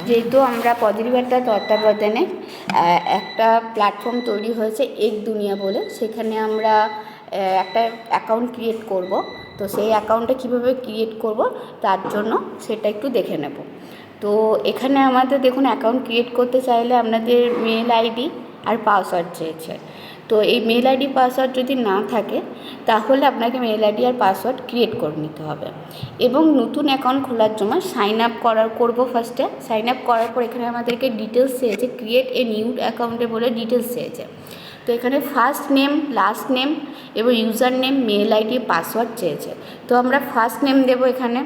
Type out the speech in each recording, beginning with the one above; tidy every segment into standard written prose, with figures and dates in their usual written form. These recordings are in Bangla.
যেহেতু আমরা পদরিবার্তা তত্ত্বাবধানে একটা প্ল্যাটফর্ম তৈরি হয়েছে এক দুনিয়া বলে, সেখানে আমরা একটা অ্যাকাউন্ট ক্রিয়েট করব। তো সেই অ্যাকাউন্টটা কীভাবে ক্রিয়েট করব তার জন্য সেটা একটু দেখে নেব। তো এখানে আমাদের দেখুন, অ্যাকাউন্ট ক্রিয়েট করতে চাইলে আপনাদের মেল আইডি আর পাসওয়ার্ড চেয়েছে। তো এই মেল আইডি পাসওয়ার্ড যদি না থাকে তাহলে আপনাকে মেল আইডি আর পাসওয়ার্ড ক্রিয়েট করে নিতে হবে। এবং নতুন অ্যাকাউন্ট খোলার জন্য সাইন আপ করব ফার্স্টে। সাইন আপ করার পর এখানে আমাদেরকে ডিটেলস চেয়েছে, ক্রিয়েট এ নিউ অ্যাকাউন্টে বলে ডিটেলস চেয়েছে। তো এখানে ফার্স্ট নেম, লাস্ট নেম এবং user name, mail ID, password চেয়েছে। তো আমরা ফার্স্ট নেম দেব এখানে,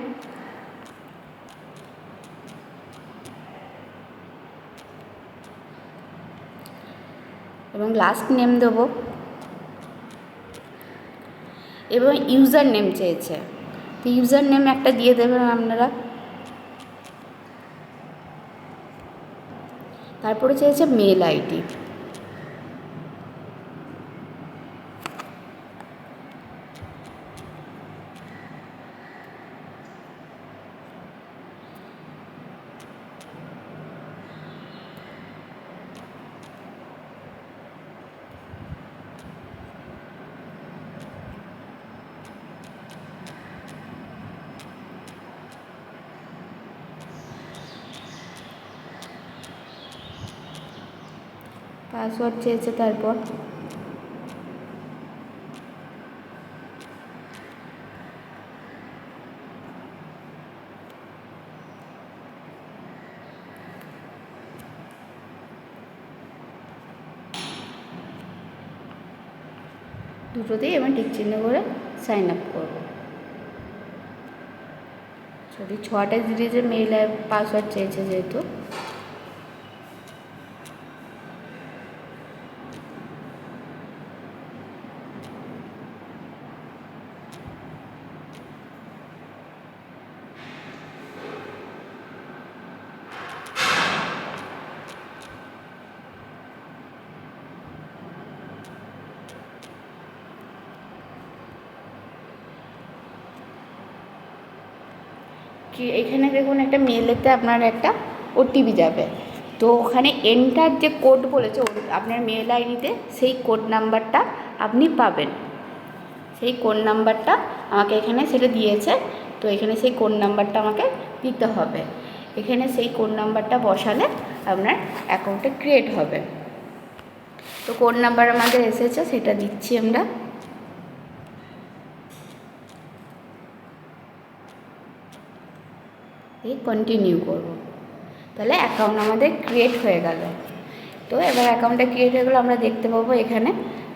এবং লাস্ট নেম দেবো, এবং ইউজার নেম চেয়েছে। তো ইউজার নেম একটা দিয়ে দেবেন আপনারা। তারপরে চেয়েছে মেল আইডি। পাসওয়ার্ড চেয়েছে। তারপর দুটোতেই এবার টিক চিহ্ন করে সাইন আপ করব। সরি, 6টা ডিজিটের মেল আর পাসওয়ার্ড চেয়েছে যেহেতু। এখানে দেখুন একটা মেলেতে আপনার একটা ওটিপি যাবে। তো ওখানে এন্টার যে কোড বলেছে আপনার মেল আইডিতে, সেই কোড নাম্বারটা আপনি পাবেন। সেই কোড নাম্বারটা আমাকে এখানে সেটা দিয়েছে। তো এখানে সেই কোড নাম্বারটা আমাকে দিতে হবে। এখানে সেই কোড নাম্বারটা বসালে আপনার অ্যাকাউন্টটা ক্রিয়েট হবে। তো কোড নাম্বার আমাদের এসেছে, সেটা দিচ্ছি আমরা। কন্টিনিউ করব। তাহলে অ্যাকাউন্ট আমাদের ক্রিয়েট হয়ে গেল। তো এবার অ্যাকাউন্টটা ক্রিয়েট হয়ে গেলো। আমরা দেখতে পাবো এখানে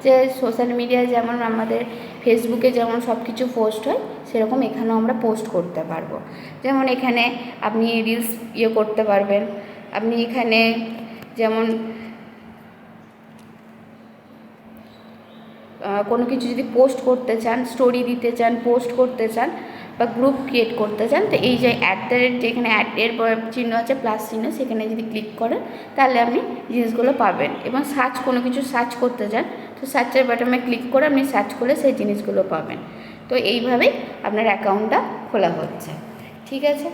যে সোশ্যাল মিডিয়ায় যেমন আমাদের ফেসবুকে যেমন সব কিছু পোস্ট হয়, সেরকম এখানেও আমরা পোস্ট করতে পারবো। যেমন এখানে আপনি রিলস করতে পারবেন। আপনি এখানে যেমন কোনো কিছু যদি পোস্ট করতে চান, স্টোরি দিতে চান, পোস্ট করতে চান বা গ্রুপ ক্রিয়েট করতে চান, তো এই যে @ যেখানে অ্যাডের চিহ্ন আছে, প্লাস চিহ্ন, সেখানে যদি ক্লিক করেন তাহলে আপনি জিনিসগুলো পাবেন। এবং কোনো কিছু সার্চ করতে চান, তো সার্চের বাটনে ক্লিক করে আপনি সার্চ করলে সেই জিনিসগুলো পাবেন। তো এইভাবেই আপনার অ্যাকাউন্টটা খোলা হচ্ছে। ঠিক আছে।